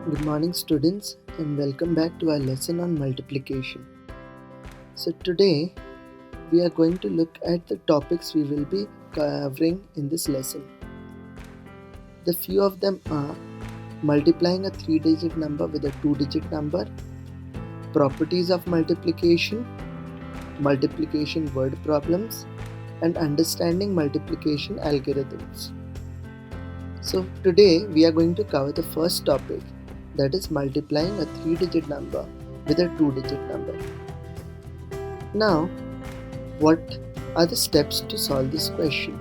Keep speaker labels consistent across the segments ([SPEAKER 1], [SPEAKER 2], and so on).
[SPEAKER 1] Good morning students and welcome back to our lesson on multiplication. So today we are going to look at the topics we will be covering in this lesson. The few of them are multiplying a 3-digit number with a 2-digit number, properties of multiplication, multiplication word problems, and understanding multiplication algorithms. So today we are going to cover the first topic, that is multiplying a 3-digit number with a 2-digit number. Now, what are the steps to solve this question?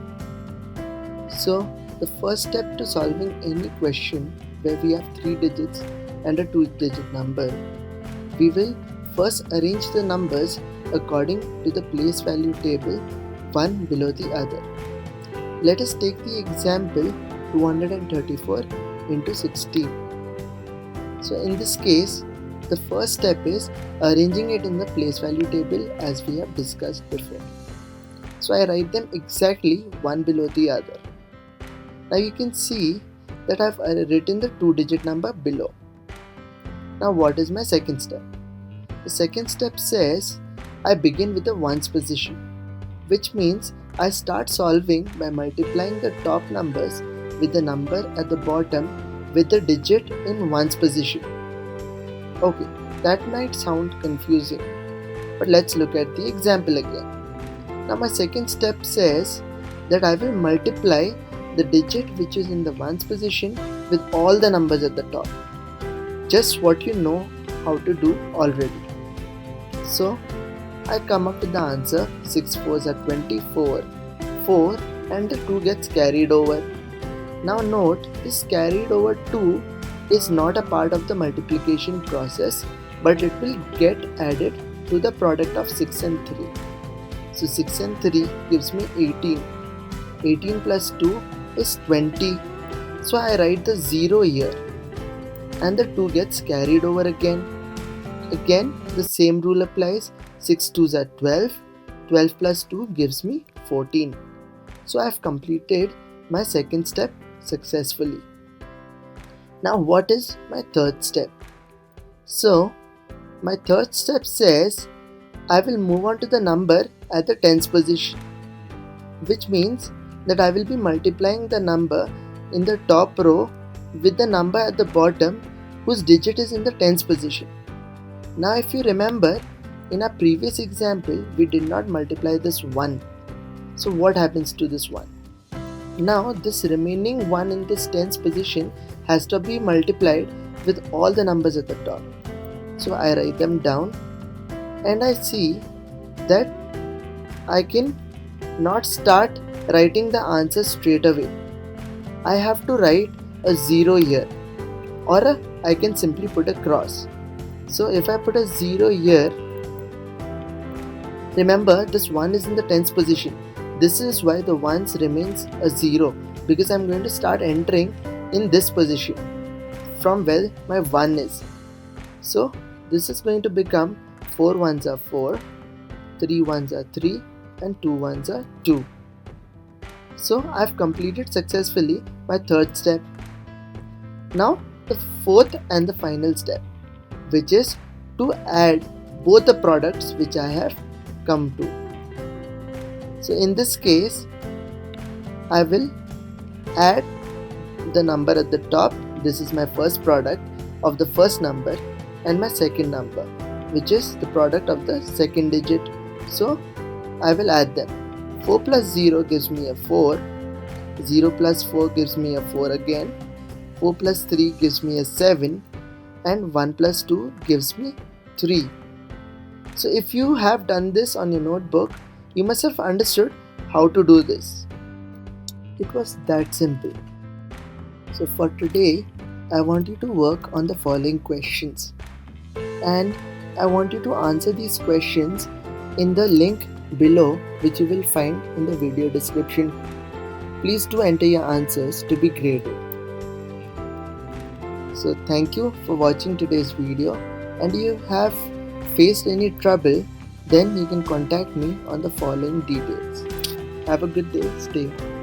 [SPEAKER 1] So, the first step to solving any question where we have 3 digits and a 2-digit number, we will first arrange the numbers according to the place value table, one below the other. Let us take the example 234 into 16. So in this case, the first step is arranging it in the place value table as we have discussed before. So I write them exactly one below the other. Now you can see that I have written the 2-digit number below. Now what is my second step? The second step says I begin with the ones position, which means I start solving by multiplying the top numbers with the number at the bottom with the digit in ones position. Okay, that might sound confusing, but let's look at the example again. Now my second step says that I will multiply the digit which is in the ones position with all the numbers at the top. Just what you know how to do already. So I come up with the answer 6 4s are 24, 4 and the 2 gets carried over. Now note, this carried over 2 is not a part of the multiplication process, but it will get added to the product of 6 and 3. So 6 and 3 gives me 18. 18 plus 2 is 20. So I write the 0 here and the 2 gets carried over again. Again the same rule applies. 6 2s are 12. 12 plus 2 gives me 14. So I have completed my second step successfully. Now what is my third step? So my third step says I will move on to the number at the tens position, which means that I will be multiplying the number in the top row with the number at the bottom whose digit is in the tens position. Now if you remember, in our previous example we did not multiply this 1. So what happens to this 1? Now this remaining 1 in this tens position has to be multiplied with all the numbers at the top. So I write them down and I see that I can not start writing the answer straight away. I have to write a 0 here, or I can simply put a cross. So if I put a 0 here, remember this 1 is in the tens position. This is why the ones remains a 0, because I'm going to start entering in this position from where my 1 is. So this is going to become 4 1s are 4, 3 1s are 3 and 2 1s are 2. So I've completed successfully my third step. Now the fourth and the final step, which is to add both the products which I have come to. So in this case, I will add the number at the top. This is my first product of the first number and my second number, which is the product of the second digit. So I will add them. 4 plus 0 gives me a 4. 0 plus 4 gives me a 4 again. 4 plus 3 gives me a 7. And 1 plus 2 gives me 3. So if you have done this on your notebook, you must have understood how to do this. It was that simple. So for today, I want you to work on the following questions. And I want you to answer these questions in the link below, which you will find in the video description. Please do enter your answers to be graded. So thank you for watching today's video, and if you have faced any trouble, then you can contact me on the following details. Have a good day. Stay home.